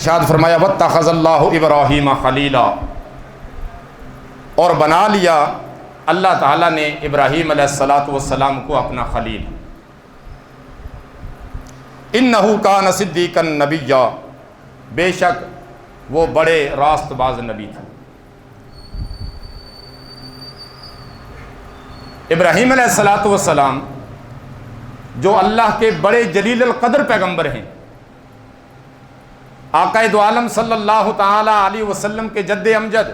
ارشاد فرمایا واتخذ اللہ ابراہیم خلیلا، اور بنا لیا اللہ تعالیٰ نے ابراہیم علیہ السلام کو اپنا خلیل۔ انہ کان صدیقا نبیا، بے شک وہ بڑے راست باز نبی تھے۔ ابراہیم علیہ السلام جو اللہ کے بڑے جلیل القدر پیغمبر ہیں، آقا دو عالم صلی اللہ تعالی علیہ وسلم کے جد امجد،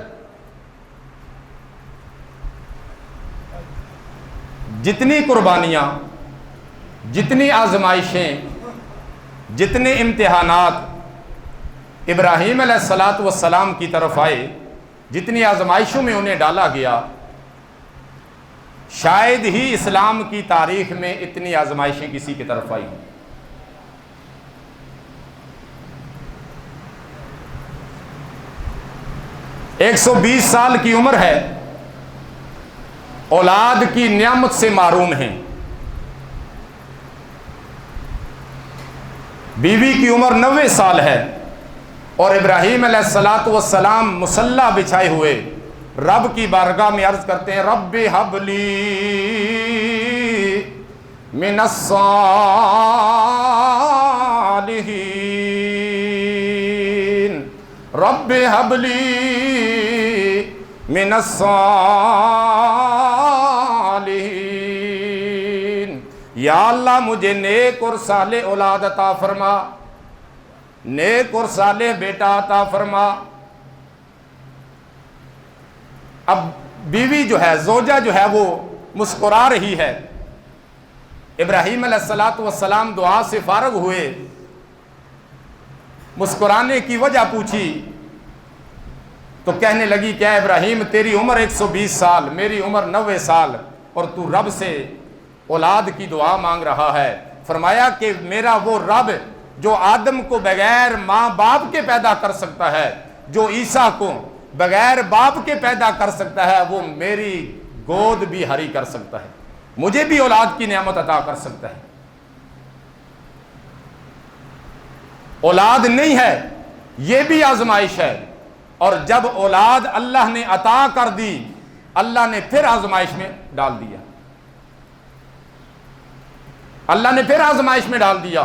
جتنی قربانیاں، جتنی آزمائشیں، جتنے امتحانات ابراہیم علیہ السلام کی طرف آئے، جتنی آزمائشوں میں انہیں ڈالا گیا، شاید ہی اسلام کی تاریخ میں اتنی آزمائشیں کسی کی طرف آئی۔ 120 سال کی عمر ہے، اولاد کی نعمت سے محروم ہیں، بیوی کی عمر 90 سال ہے، اور ابراہیم علیہ السلام مصلی بچھائے ہوئے رب کی بارگاہ میں عرض کرتے ہیں رب ہب لی من الصالحین، رب ہب لی من الصالحین، یا اللہ مجھے نیک اور صالح اولاد عطا فرما، نیک اور صالح بیٹا عطا فرما۔ اب بیوی جو ہے، زوجہ جو ہے، وہ مسکرا رہی ہے۔ ابراہیم علیہ السلام دعا سے فارغ ہوئے، مسکرانے کی وجہ پوچھی تو کہنے لگی کیا ابراہیم تیری عمر 120 سال، میری عمر 90 سال، اور تو رب سے اولاد کی دعا مانگ رہا ہے۔ فرمایا کہ میرا وہ رب جو آدم کو بغیر ماں باپ کے پیدا کر سکتا ہے، جو عیسیٰ کو بغیر باپ کے پیدا کر سکتا ہے، وہ میری گود بھی ہری کر سکتا ہے، مجھے بھی اولاد کی نعمت عطا کر سکتا ہے۔ اولاد نہیں ہے، یہ بھی آزمائش ہے، اور جب اولاد اللہ نے عطا کر دی، اللہ نے پھر آزمائش میں ڈال دیا، اللہ نے پھر آزمائش میں ڈال دیا۔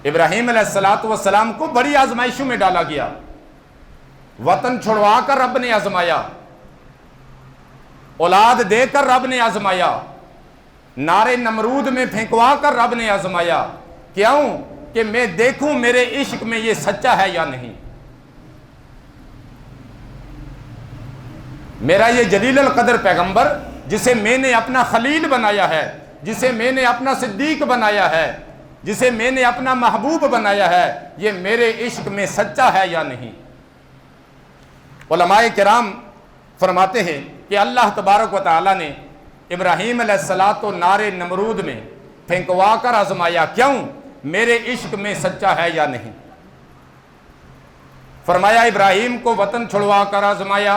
ابراہیم علیہ السلام کو بڑی آزمائشوں میں ڈالا گیا، وطن چھڑوا کر رب نے آزمایا، اولاد دے کر رب نے آزمایا، نارے نمرود میں پھینکوا کر رب نے آزمایا، کیوں کہ میں دیکھوں میرے عشق میں یہ سچا ہے یا نہیں۔ میرا یہ جلیل القدر پیغمبر جسے میں نے اپنا خلیل بنایا ہے، جسے میں نے اپنا صدیق بنایا ہے، جسے میں نے اپنا محبوب بنایا ہے، یہ میرے عشق میں سچا ہے یا نہیں۔ علماء کرام فرماتے ہیں کہ اللہ تبارک و تعالیٰ نے ابراہیم علیہ السلام نارے نمرود میں پھینکوا کر آزمایا، کیوں؟ میرے عشق میں سچا ہے یا نہیں۔ فرمایا ابراہیم کو وطن چھڑوا کر آزمایا،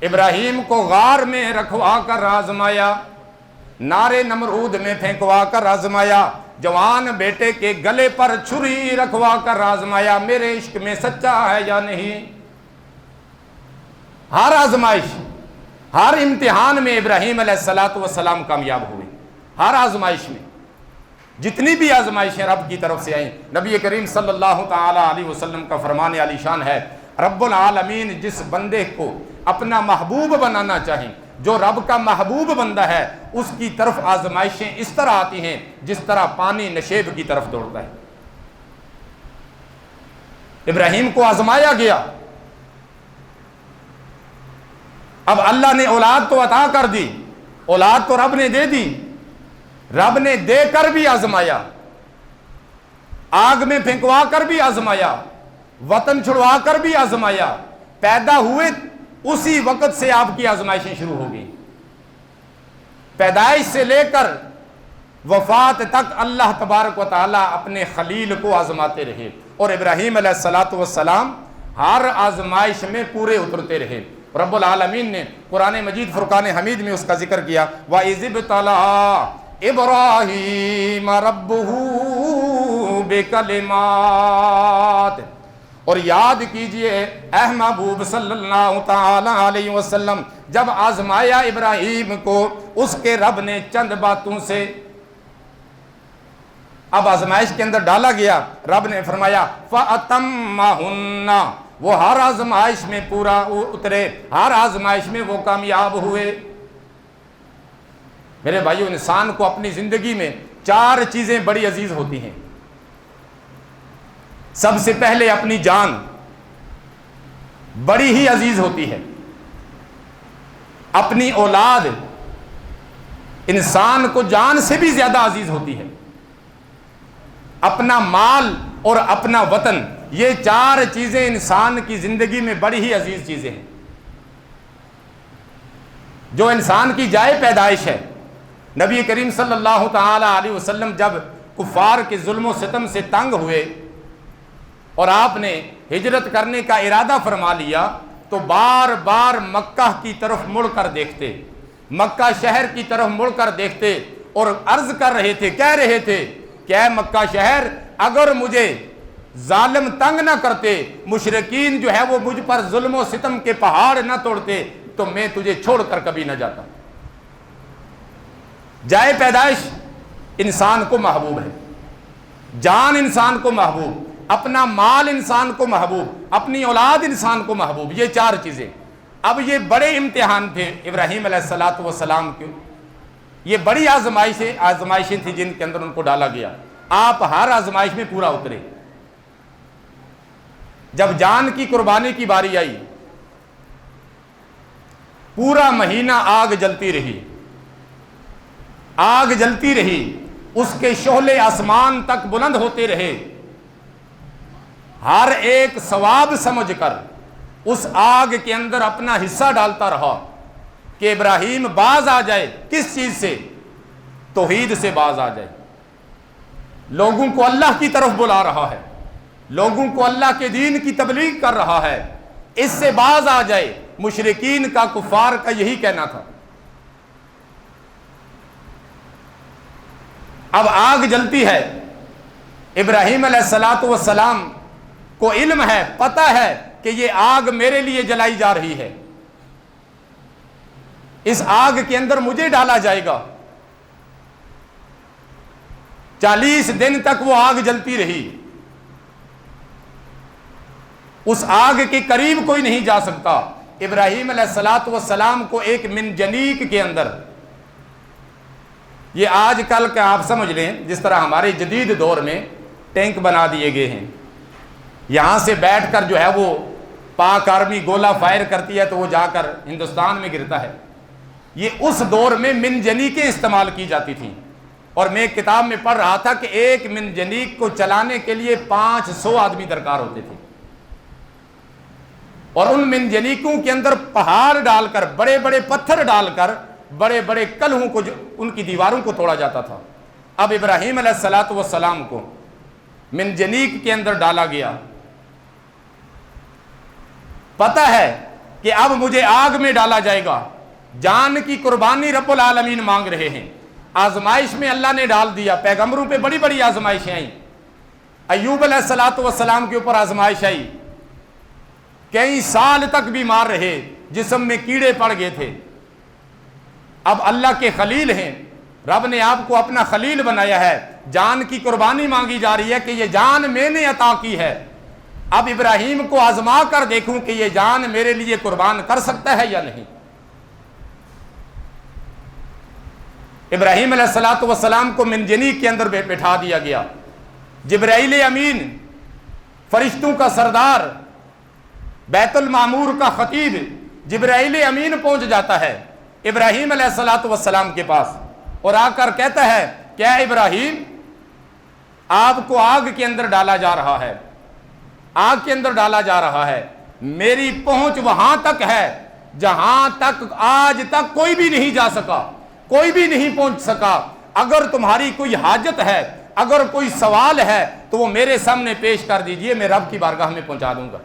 ابراہیم کو غار میں رکھوا کر آزمایا، نارے نمرود میں پھینکوا کر آزمایا، جوان بیٹے کے گلے پر چھری رکھوا کر آزمایا، میرے عشق میں سچا ہے یا نہیں۔ ہر آزمائش، ہر امتحان میں ابراہیم علیہ السلام کامیاب ہوئے، ہر آزمائش میں، جتنی بھی آزمائشیں رب کی طرف سے آئیں۔ نبی کریم صلی اللہ تعالی علیہ وسلم کا فرمان عالی شان ہے، رب العالمین جس بندے کو اپنا محبوب بنانا چاہیں، جو رب کا محبوب بندہ ہے، اس کی طرف آزمائشیں اس طرح آتی ہیں جس طرح پانی نشیب کی طرف دوڑتا ہے۔ ابراہیم کو آزمایا گیا، اب اللہ نے اولاد تو عطا کر دی، اولاد تو رب نے دے دی، رب نے دے کر بھی آزمایا، آگ میں پھینکوا کر بھی آزمایا، وطن چھڑوا کر بھی آزمایا، پیدا ہوئے اسی وقت سے آپ کی آزمائشیں شروع ہو گئی۔ پیدائش سے لے کر وفات تک اللہ تبارک و تعالیٰ اپنے خلیل کو آزماتے رہے، اور ابراہیم علیہ السلام ہر آزمائش میں پورے اترتے رہے۔ رب العالمین نے قرآن مجید فرقان حمید میں اس کا ذکر کیا، وَإِذِ ابْتَلَىٰ إِبْرَاهِيمَ رَبُّهُ بکلمات، اور یاد کیجئے اے محبوب صلی اللہ تعالی علیہ وسلم، جب آزمایا ابراہیم کو اس کے رب نے چند باتوں سے، اب آزمائش کے اندر ڈالا گیا، رب نے فرمایا فَأَتَمَّهُنَّ، وہ ہر آزمائش میں پورا اترے، ہر آزمائش میں وہ کامیاب ہوئے۔ میرے بھائیو، انسان کو اپنی زندگی میں 4 چیزیں بڑی عزیز ہوتی ہیں۔ سب سے پہلے اپنی جان بڑی ہی عزیز ہوتی ہے، اپنی اولاد انسان کو جان سے بھی زیادہ عزیز ہوتی ہے، اپنا مال اور اپنا وطن، یہ 4 چیزیں انسان کی زندگی میں بڑی ہی عزیز چیزیں ہیں۔ جو انسان کی جائے پیدائش ہے، نبی کریم صلی اللہ تعالی علیہ وسلم جب کفار کے ظلم و ستم سے تنگ ہوئے اور آپ نے ہجرت کرنے کا ارادہ فرما لیا، تو بار بار مکہ کی طرف مڑ کر دیکھتے، مکہ شہر کی طرف مڑ کر دیکھتے اور عرض کر رہے تھے، کہہ رہے تھے کہ اے مکہ شہر، اگر مجھے ظالم تنگ نہ کرتے، مشرکین جو ہے وہ مجھ پر ظلم و ستم کے پہاڑ نہ توڑتے، تو میں تجھے چھوڑ کر کبھی نہ جاتا۔ جائے پیدائش انسان کو محبوب ہے، جان انسان کو محبوب، اپنا مال انسان کو محبوب، اپنی اولاد انسان کو محبوب، یہ 4 چیزیں۔ اب یہ بڑے امتحان تھے ابراہیم علیہ السلام کے، یہ بڑی آزمائشیں تھیں جن کے اندر ان کو ڈالا گیا۔ آپ ہر آزمائش میں پورا اترے۔ جب جان کی قربانی کی باری آئی، پورا مہینہ آگ جلتی رہی، آگ جلتی رہی، اس کے شعلے آسمان تک بلند ہوتے رہے، ہر ایک ثواب سمجھ کر اس آگ کے اندر اپنا حصہ ڈالتا رہا کہ ابراہیم باز آ جائے۔ کس چیز سے؟ توحید سے باز آ جائے، لوگوں کو اللہ کی طرف بلا رہا ہے، لوگوں کو اللہ کے دین کی تبلیغ کر رہا ہے، اس سے باز آ جائے۔ مشرکین کا، کفار کا یہی کہنا تھا۔ اب آگ جلتی ہے، ابراہیم علیہ السلام کو علم ہے، پتہ ہے کہ یہ آگ میرے لیے جلائی جا رہی ہے، اس آگ کے اندر مجھے ڈالا جائے گا۔ 40 دن تک وہ آگ جلتی رہی، اس آگ کے قریب کوئی نہیں جا سکتا۔ ابراہیم علیہ السلام کو ایک منجنیق کے اندر، یہ آج کل کا آپ سمجھ لیں جس طرح ہمارے جدید دور میں ٹینک بنا دیے گئے ہیں، یہاں سے بیٹھ کر جو ہے وہ پاک آرمی گولہ فائر کرتی ہے تو وہ جا کر ہندوستان میں گرتا ہے۔ یہ اس دور میں منجنیقیں استعمال کی جاتی تھیں، اور میں ایک کتاب میں پڑھ رہا تھا کہ ایک منجنیق کو چلانے کے لیے 500 آدمی درکار ہوتے تھے، اور ان منجنیقوں کے اندر پہاڑ ڈال کر، بڑے بڑے پتھر ڈال کر، بڑے بڑے کلہوں کو، ان کی دیواروں کو توڑا جاتا تھا۔ اب ابراہیم علیہ السلام کو منجنیق کے اندر ڈالا گیا، پتہ ہے کہ اب مجھے آگ میں ڈالا جائے گا، جان کی قربانی رب العالمین مانگ رہے ہیں۔ آزمائش میں اللہ نے ڈال دیا، پیغمبروں پہ بڑی بڑی آزمائشیں آئیں، ایوب علیہ السلام کے اوپر آزمائش آئی، کئی سال تک بیمار رہے، جسم میں کیڑے پڑ گئے تھے۔ اب اللہ کے خلیل ہیں، رب نے آپ کو اپنا خلیل بنایا ہے، جان کی قربانی مانگی جا رہی ہے کہ یہ جان میں نے عطا کی ہے، اب ابراہیم کو آزما کر دیکھوں کہ یہ جان میرے لیے قربان کر سکتا ہے یا نہیں۔ ابراہیم علیہ السلام کو منجنیق کے اندر بٹھا دیا گیا، جبرائیل امین، فرشتوں کا سردار، بیت المعمور کا خطیب جبرائیل امین پہنچ جاتا ہے ابراہیم علیہ السلام کے پاس، اور آ کر کہتا ہے کہ اے ابراہیم، آپ کو آگ کے اندر ڈالا جا رہا ہے، آگ کے اندر ڈالا جا رہا ہے، میری پہنچ وہاں تک ہے جہاں تک آج تک کوئی بھی نہیں جا سکا، کوئی بھی نہیں پہنچ سکا۔ اگر تمہاری کوئی حاجت ہے، اگر کوئی سوال ہے تو وہ میرے سامنے پیش کر دیجئے، میں رب کی بارگاہ میں پہنچا دوں گا۔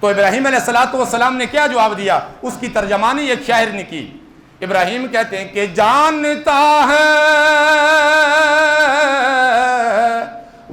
تو ابراہیم علیہ السلام نے کیا جواب دیا؟ اس کی ترجمانی ایک شاعر نے کی۔ ابراہیم کہتے ہیں کہ جانتا ہے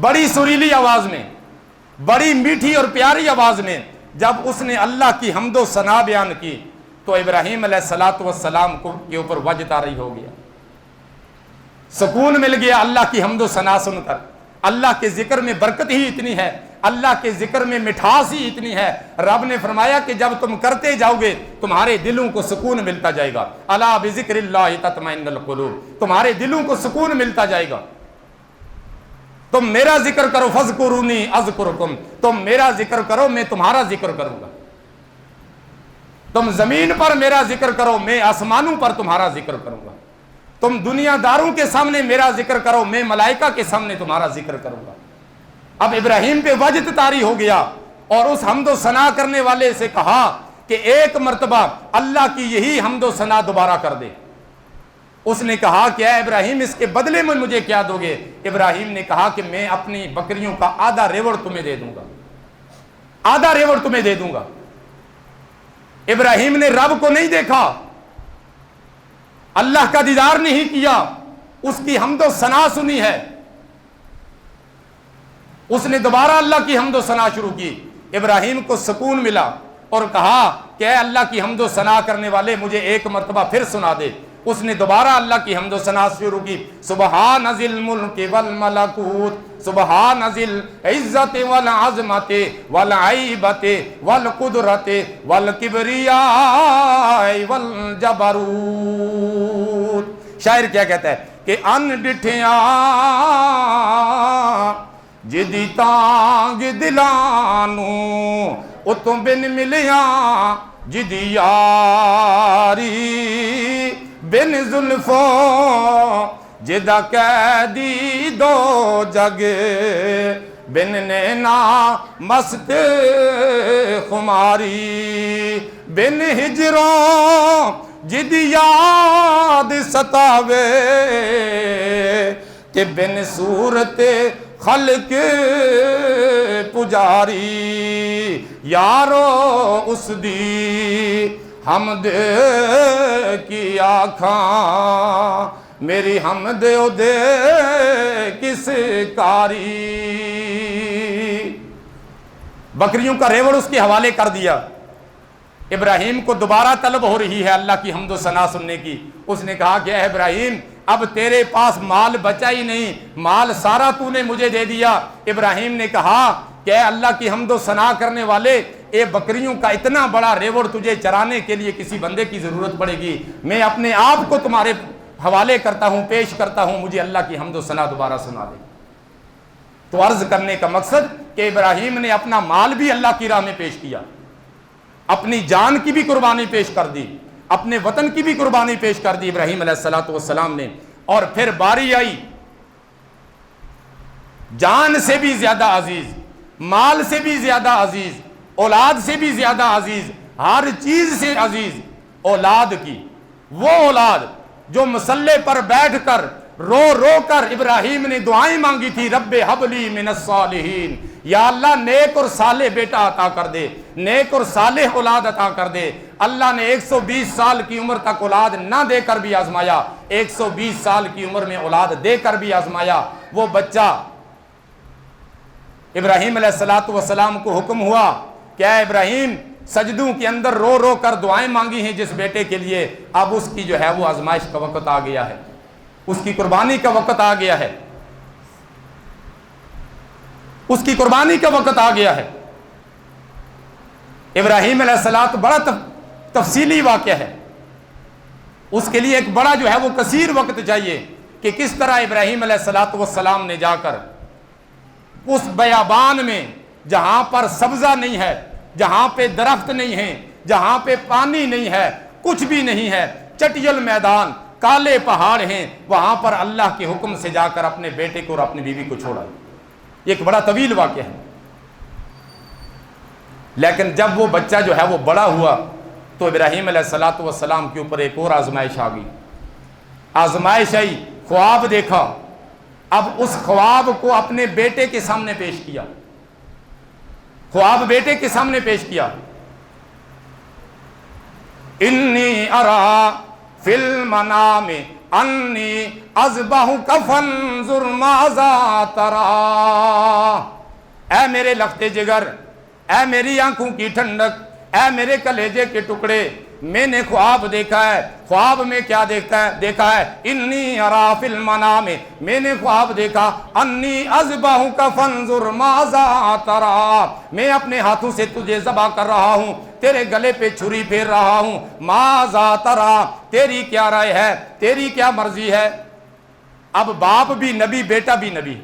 بڑی سریلی آواز میں، بڑی میٹھی اور پیاری آواز میں جب اس نے اللہ کی حمد و ثنا بیان کی تو ابراہیم علیہ السلام کو کے اوپر وجد طاری ہو گیا، سکون مل گیا اللہ کی حمد و ثنا سن کر۔ اللہ کے ذکر میں برکت ہی اتنی ہے، اللہ کے ذکر میں مٹھاس ہی اتنی ہے، رب نے فرمایا کہ جب تم کرتے جاؤ گے تمہارے دلوں کو سکون ملتا جائے گا، الا بذکر اللہ تطمئن القلوب، تمہارے دلوں کو سکون ملتا جائے گا۔ تم میرا ذکر کرو فذکرونی اذکرکم، تم میرا ذکر کرو میں تمہارا ذکر کروں گا، تم زمین پر میرا ذکر کرو میں آسمانوں پر تمہارا ذکر کروں گا، تم دنیا داروں کے سامنے میرا ذکر کرو میں ملائکہ کے سامنے تمہارا ذکر کروں گا۔ اب ابراہیم پہ وجد طاری ہو گیا اور اس حمد و ثنا کرنے والے سے کہا کہ ایک مرتبہ اللہ کی یہی حمد و ثنا دوبارہ کر دے۔ اس نے کہا کہ اے ابراہیم اس کے بدلے میں مجھے کیا دو گے؟ ابراہیم نے کہا کہ میں اپنی بکریوں کا آدھا ریوڑ تمہیں دے دوں گا، آدھا ریوڑ تمہیں دے دوں گا۔ ابراہیم نے رب کو نہیں دیکھا، اللہ کا دیدار نہیں کیا، اس کی حمد و ثنا سنی ہے، اس نے دوبارہ اللہ کی حمد و ثنا شروع کی۔ ابراہیم کو سکون ملا اور کہا کہ اے اللہ کی حمد و ثنا کرنے والے مجھے ایک مرتبہ پھر سنا دے۔ اس نے دوبارہ اللہ کی حمد و ثنا شروع کی، سبحان ذی الملک والملکوت، سبحان ذی العزت والعظمت والعیبت والقدرت والکبریاء والجبروت۔ شاعر کیا کہتا ہے کہ ان ڈٹھیاں جدی تانگ دلانو اتوں بن ملیاں جدی یاری بن زلفوں جدا قیدی دو جگ بن نینا مست خماری بن ہجروں جدی یاد ستاوے کہ بن صورت خلق پجاری یارو اس دی حمد کی آنکھاں میری حمد او دے کس کاری۔ بکریوں کا ریوڑ اس کے حوالے کر دیا۔ ابراہیم کو دوبارہ طلب ہو رہی ہے اللہ کی حمد و ثنا سننے کی۔ اس نے کہا کہ اے ابراہیم اب تیرے پاس مال بچا ہی نہیں، مال سارا تو نے مجھے دے دیا۔ ابراہیم نے کہا کہ اے اللہ کی حمد و ثنا کرنے والے، اے بکریوں کا اتنا بڑا ریوڑ تجھے چرانے کے لیے کسی بندے کی ضرورت پڑے گی، میں اپنے آپ کو تمہارے حوالے کرتا ہوں، پیش کرتا ہوں، مجھے اللہ کی حمد و ثنا دوبارہ سنا دے۔ تو عرض کرنے کا مقصد کہ ابراہیم نے اپنا مال بھی اللہ کی راہ میں پیش کیا، اپنی جان کی بھی قربانی پیش کر دی، اپنے وطن کی بھی قربانی پیش کر دی ابراہیم علیہ السلام نے۔ اور پھر باری آئی جان سے بھی زیادہ عزیز، مال سے بھی زیادہ عزیز، اولاد سے بھی زیادہ عزیز، ہر چیز سے عزیز اولاد کی۔ وہ اولاد جو مسلح پر بیٹھ کر رو رو کر ابراہیم نے دعائیں مانگی تھی، رب ہب لی من الصالحین، یا اللہ نیک اور صالح بیٹا عطا کر دے، نیک اور صالح اولاد عطا کر دے۔ اللہ نے 120 سال کی عمر تک اولاد نہ دے کر بھی آزمایا، 120 سال کی عمر میں اولاد دے کر بھی آزمایا۔ وہ بچہ ابراہیم علیہ السلام کو حکم ہوا کہ اے ابراہیم سجدوں کے اندر رو رو کر دعائیں مانگی ہیں جس بیٹے کے لیے، اب اس کی جو ہے وہ آزمائش کا وقت آ گیا ہے، اس کی قربانی کا وقت آ گیا ہے، اس کی قربانی کا وقت آ گیا ہے۔ ابراہیم علیہ السلام بڑا تفصیلی واقعہ ہے، اس کے لیے ایک بڑا جو ہے وہ کثیر وقت چاہیے کہ کس طرح ابراہیم علیہ السلام نے جا کر اس بیابان میں جہاں پر سبزہ نہیں ہے، جہاں پہ درخت نہیں ہے، جہاں پہ پانی نہیں ہے، کچھ بھی نہیں ہے، چٹیل میدان، کالے پہاڑ ہیں، وہاں پر اللہ کے حکم سے جا کر اپنے بیٹے کو اور اپنی بیوی کو چھوڑا۔ یہ ایک بڑا طویل واقعہ ہے۔ لیکن جب وہ بچہ جو ہے وہ بڑا ہوا تو ابراہیم علیہ السلام کے اوپر ایک اور آزمائش آ گئی۔ آزمائش آئی، خواب دیکھا، اب اس خواب کو اپنے بیٹے کے سامنے پیش کیا، خواب بیٹے کے سامنے پیش کیا۔ انی ارا فی المنام انی اذبحک فانظر ماذا تری۔ اے میرے لخت جگر، اے میری آنکھوں کی ٹھنڈک، اے میرے کلیجے کے ٹکڑے، میں نے خواب دیکھا ہے۔ خواب میں کیا دیکھا ہے؟ انی ارا فی المنام، میں نے خواب دیکھا، انی اذبحک فانظر ماذا تری، میں اپنے ہاتھوں سے تجھے ذبح کر رہا ہوں، تیرے گلے پہ چھری پھیر رہا ہوں، ماذا تری، تیری کیا رائے ہے، تیری کیا مرضی ہے۔ اب باپ بھی نبی، بیٹا بھی نبی،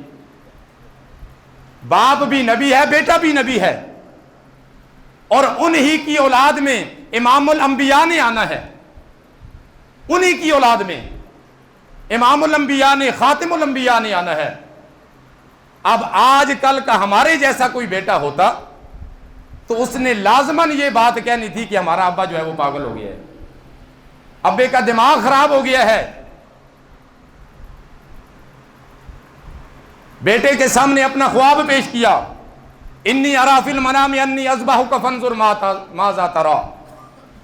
باپ بھی نبی ہے، بیٹا بھی نبی ہے، اور انہی کی اولاد میں امام الانبیاء نے آنا ہے، انہی کی اولاد میں امام الانبیاء نے، خاتم الانبیاء نے آنا ہے۔ اب آج کل کا ہمارے جیسا کوئی بیٹا ہوتا تو اس نے لازماً یہ بات کہنی تھی کہ ہمارا ابا جو ہے وہ پاگل ہو گیا ہے، ابے کا دماغ خراب ہو گیا ہے۔ بیٹے کے سامنے اپنا خواب پیش کیا، انی ارا فی المنام انی اذبحک فانظر ماذا تری،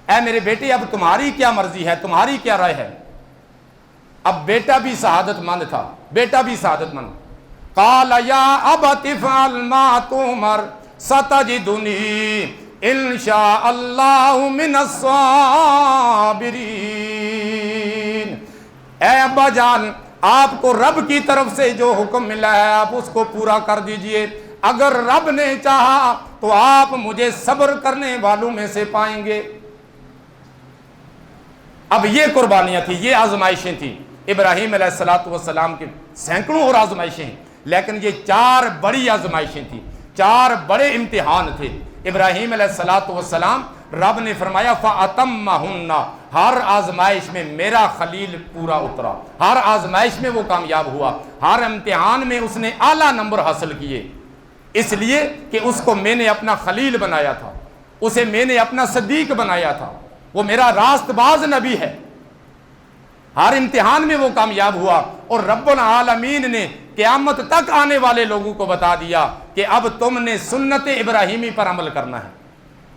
اے میرے بیٹے اب تمہاری کیا مرضی ہے، تمہاری کیا رائے ہے۔ اب بیٹا بھی سعادت مند تھا، بیٹا بھی سعادت مند۔ قال یا ابت افعل ما تؤمر ستجدنی ان شاء اللہ من الصابرین۔ اے ابا جان، آپ کو رب کی طرف سے جو حکم ملا ہے آپ اس کو پورا کر دیجئے، اگر رب نے چاہا تو آپ مجھے صبر کرنے والوں میں سے پائیں گے۔ اب یہ قربانیاں تھیں، یہ آزمائشیں تھیں ابراہیم علیہ السلام کی، سینکڑوں اور آزمائشیں ہیں، لیکن یہ 4 بڑی آزمائشیں تھیں، 4 بڑے امتحان تھے۔ ابراہیم علیہ السلام، رب نے فرمایا فَأَتَمَّهُنَّ، ہر آزمائش میں میرا خلیل پورا اترا، ہر آزمائش میں وہ کامیاب ہوا، ہر امتحان میں اس نے اعلیٰ نمبر حاصل کیے، اس لیے کہ اس کو میں نے اپنا خلیل بنایا تھا، اسے میں نے اپنا صدیق بنایا تھا، وہ میرا راست باز نبی ہے۔ ہر امتحان میں وہ کامیاب ہوا، اور رب العالمین نے قیامت تک آنے والے لوگوں کو بتا دیا کہ اب تم نے سنت ابراہیمی پر عمل کرنا ہے،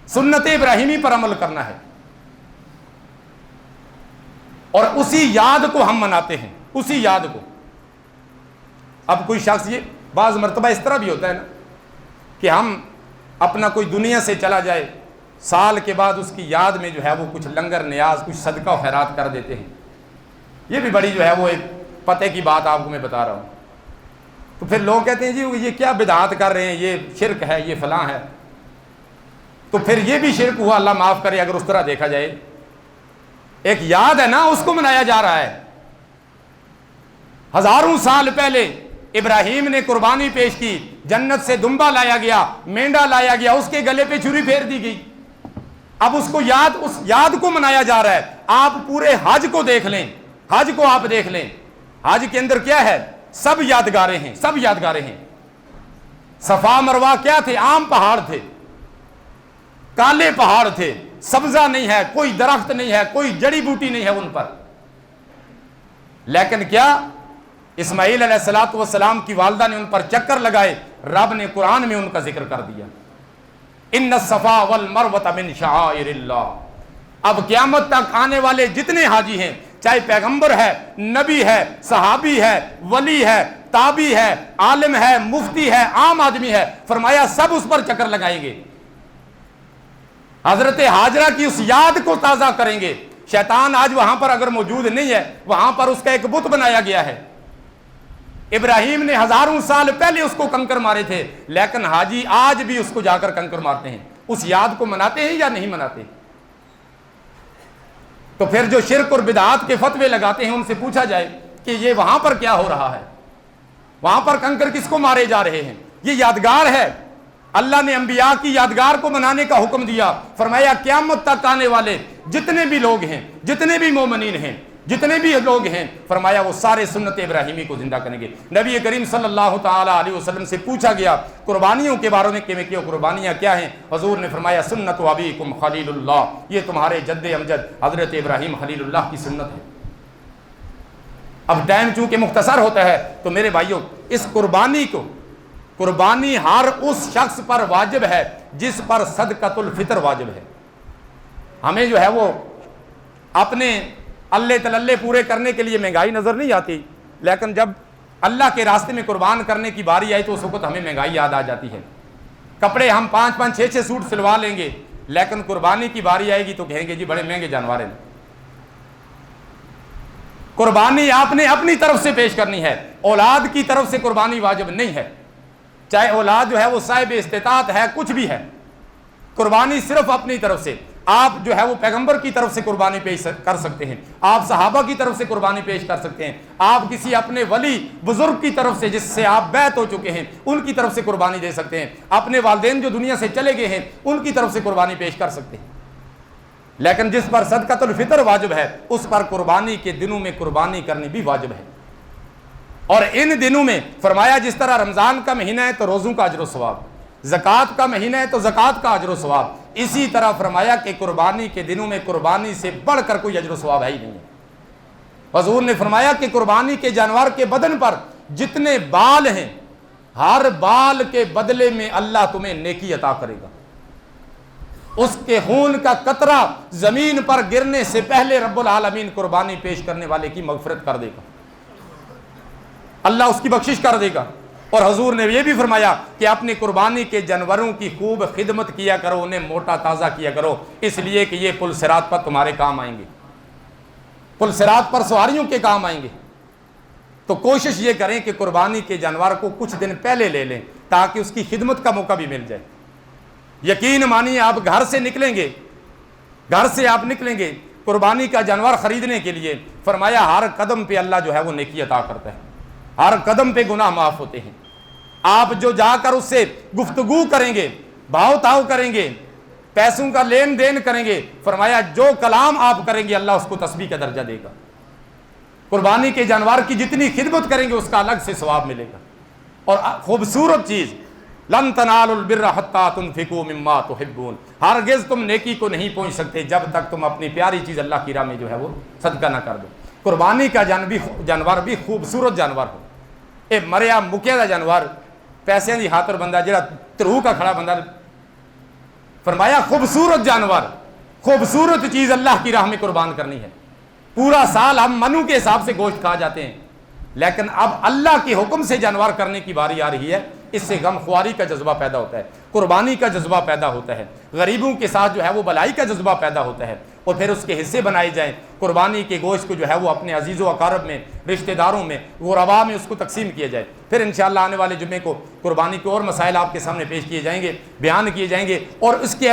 سنت ابراہیمی پر عمل کرنا ہے، اور اسی یاد کو ہم مناتے ہیں، اسی یاد کو۔ اب کوئی شخص، یہ بعض مرتبہ اس طرح بھی ہوتا ہے نا کہ ہم اپنا کوئی دنیا سے چلا جائے، سال کے بعد اس کی یاد میں جو ہے وہ کچھ لنگر نیاز، کچھ صدقہ و خیرات کر دیتے ہیں۔ یہ بھی بڑی جو ہے وہ ایک پتے کی بات آپ کو میں بتا رہا ہوں۔ تو پھر لوگ کہتے ہیں جی یہ کیا بدعات کر رہے ہیں، یہ شرک ہے، یہ فلاں ہے۔ تو پھر یہ بھی شرک ہوا، اللہ معاف کرے اگر اس طرح دیکھا جائے۔ ایک یاد ہے نا، اس کو منایا جا رہا ہے۔ ہزاروں سال پہلے ابراہیم نے قربانی پیش کی، جنت سے دمبا لایا گیا، مینڈا لایا گیا، اس کے گلے پہ چھری پھیر دی گئی۔ اب اس یاد کو منایا جا رہا ہے۔ آپ پورے حج کو دیکھ لیں، حج کو آپ دیکھ لیں، حج کے اندر کیا ہے؟ سب یادگاریں ہیں، سب یادگاریں ہیں۔ صفا مروہ کیا تھے؟ عام پہاڑ تھے، کالے پہاڑ تھے، سبزہ نہیں ہے، کوئی درخت نہیں ہے، کوئی جڑی بوٹی نہیں ہے ان پر، لیکن کیا اسماعیل علیہ السلام کی والدہ نے ان پر چکر لگائے، رب نے قرآن میں ان کا ذکر کر دیا، ان الصفا والمروۃ من شعائر اللہ۔ اب قیامت تک آنے والے جتنے حاجی ہیں، چاہے پیغمبر ہے، نبی ہے، صحابی ہے، ولی ہے، تابعی ہے، عالم ہے، مفتی ہے، عام آدمی ہے، فرمایا سب اس پر چکر لگائیں گے، حضرت ہاجرہ کی اس یاد کو تازہ کریں گے۔ شیطان آج وہاں پر اگر موجود نہیں ہے، وہاں پر اس کا ایک بت بنایا گیا ہے۔ ابراہیم نے ہزاروں سال پہلے اس کو کنکر مارے تھے، لیکن حاجی آج بھی اس کو جا کر کنکر مارتے ہیں۔ اس یاد کو مناتے ہیں یا نہیں مناتے؟ تو پھر جو شرک اور بدعات کے فتوے لگاتے ہیں ان سے پوچھا جائے کہ یہ وہاں پر کیا ہو رہا ہے، وہاں پر کنکر کس کو مارے جا رہے ہیں؟ یہ یادگار ہے۔ اللہ نے انبیاء کی یادگار کو منانے کا حکم دیا، فرمایا قیامت تک آنے والے جتنے بھی لوگ ہیں، جتنے بھی مومنین ہیں، جتنے بھی لوگ ہیں، فرمایا وہ سارے سنت ابراہیمی کو زندہ کریں گے۔ نبی کریم صلی اللہ تعالی علیہ وسلم سے پوچھا گیا قربانیوں کے بارے میں کہ قربانیاں کیا ہیں؟ حضور نے فرمایا سنت ابیکم خلیل اللہ، یہ تمہارے جد امجد حضرت ابراہیم خلیل اللہ کی سنت ہے۔ اب ٹائم چونکہ مختصر ہوتا ہے تو میرے بھائیوں، اس قربانی ہر اس شخص پر واجب ہے جس پر صدقۃ الفطر واجب ہے۔ ہمیں جو ہے وہ اپنے اللہ تللے پورے کرنے کے لیے مہنگائی نظر نہیں آتی، لیکن جب اللہ کے راستے میں قربان کرنے کی باری آئی تو اس وقت ہمیں مہنگائی یاد آ جاتی ہے۔ کپڑے ہم 5-5 6-6 سوٹ سلوا لیں گے، لیکن قربانی کی باری آئے گی تو کہیں گے جی بڑے مہنگے جانور ہیں۔ قربانی آپ نے اپنی طرف سے پیش کرنی ہے، اولاد کی طرف سے قربانی واجب نہیں ہے، چاہے اولاد جو ہے وہ صاحب استطاعت ہے، کچھ بھی ہے، قربانی صرف اپنی طرف سے۔ آپ جو ہے وہ پیغمبر کی طرف سے قربانی پیش کر سکتے ہیں، آپ صحابہ کی طرف سے قربانی پیش کر سکتے ہیں، آپ کسی اپنے ولی بزرگ کی طرف سے جس سے آپ بیعت ہو چکے ہیں ان کی طرف سے قربانی دے سکتے ہیں، اپنے والدین جو دنیا سے چلے گئے ہیں ان کی طرف سے قربانی پیش کر سکتے ہیں۔ لیکن جس پر صدقۃ الفطر واجب ہے اس پر قربانی کے دنوں میں قربانی کرنی بھی واجب ہے۔ اور ان دنوں میں فرمایا جس طرح رمضان کا مہینہ ہے تو روزوں کا اجر و ثواب، زکوٰۃ کا مہینہ ہے تو زکوٰۃ کا اجر و ثواب، اسی طرح فرمایا کہ قربانی کے دنوں میں قربانی سے بڑھ کر کوئی اجر و ثواب ہے ہی نہیں ہے۔ حضور نے فرمایا کہ قربانی کے جانور کے بدن پر جتنے بال ہیں ہر بال کے بدلے میں اللہ تمہیں نیکی عطا کرے گا، اس کے خون کا قطرہ زمین پر گرنے سے پہلے رب العالمین قربانی پیش کرنے والے کی مغفرت کر دے گا، اللہ اس کی بخشش کر دے گا۔ اور حضور نے یہ بھی فرمایا کہ اپنی قربانی کے جانوروں کی خوب خدمت کیا کرو، انہیں موٹا تازہ کیا کرو، اس لیے کہ یہ پل صراط پر تمہارے کام آئیں گے، پل صراط پر سواریوں کے کام آئیں گے۔ تو کوشش یہ کریں کہ قربانی کے جانور کو کچھ دن پہلے لے لیں تاکہ اس کی خدمت کا موقع بھی مل جائے۔ یقین مانیے آپ گھر سے نکلیں گے، گھر سے آپ نکلیں گے قربانی کا جانور خریدنے کے لیے، فرمایا ہر قدم پہ اللہ جو ہے وہ نیکی عطا کرتا ہے، ہر قدم پہ گناہ معاف ہوتے ہیں۔ آپ جو جا کر اس سے گفتگو کریں گے، بھاؤ تاؤ کریں گے، پیسوں کا لین دین کریں گے، فرمایا جو کلام آپ کریں گے اللہ اس کو تسبیح کا درجہ دے گا۔ قربانی کے جانور کی جتنی خدمت کریں گے اس کا الگ سے ثواب ملے گا۔ اور خوبصورت چیز، لن تنالوا البر حتی تنفقوا مما تحبون، ہرگز تم نیکی کو نہیں پہنچ سکتے جب تک تم اپنی پیاری چیز اللہ کی راہ میں جو ہے وہ صدقہ نہ کر دو۔ قربانی کا جانور بھی خوبصورت جانور ہو، اے مریا مکیا دا جانور، پیسے دی خاطر بندہ جڑا تروح کا کھڑا بندہ، فرمایا خوبصورت جانور، خوبصورت چیز اللہ کی راہ میں قربان کرنی ہے۔ پورا سال ہم منو کے حساب سے گوشت کھا جاتے ہیں، لیکن اب اللہ کے حکم سے جانور کرنے کی باری آ رہی ہے، اس سے غم خواری کا جذبہ پیدا ہوتا ہے، قربانی کا جذبہ پیدا ہوتا ہے، غریبوں کے ساتھ جو ہے وہ بلائی کا جذبہ پیدا ہوتا ہے، اور پھر اس کے حصے بنائے جائیں، قربانی کے گوشت کو جو ہے وہ اپنے عزیز و اقارب میں، رشتہ داروں میں، غرباء میں اس کو تقسیم کیا جائے۔ پھر انشاءاللہ آنے والے جمعے کو قربانی کے اور مسائل آپ کے سامنے پیش کیے جائیں گے، بیان کیے جائیں گے۔ اور اس کے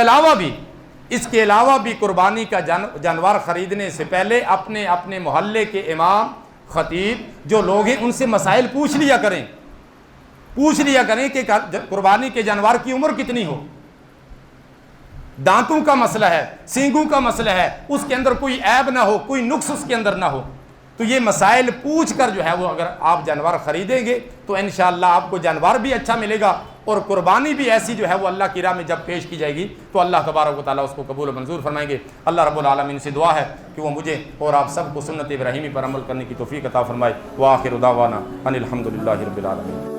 علاوہ بھی قربانی کا جانور خریدنے سے پہلے اپنے محلے کے امام، خطیب جو لوگ ہیں ان سے مسائل پوچھ لیا کریں کہ قربانی کے جانور کی عمر کتنی ہو، دانتوں کا مسئلہ ہے، سینگوں کا مسئلہ ہے، اس کے اندر کوئی عیب نہ ہو، کوئی نقص اس کے اندر نہ ہو۔ تو یہ مسائل پوچھ کر جو ہے وہ اگر آپ جانور خریدیں گے تو انشاءاللہ آپ کو جانور بھی اچھا ملے گا، اور قربانی بھی ایسی جو ہے وہ اللہ کی راہ میں جب پیش کی جائے گی تو اللہ تبارک و تعالیٰ اس کو قبول و منظور فرمائیں گے۔ اللہ رب العالمین سے دعا ہے کہ وہ مجھے اور آپ سب کو سنت ابراہیمی پر عمل کرنے کی توفیق عطا فرمائے۔ وآخر دعوانا ان الحمد للہ رب العالمین۔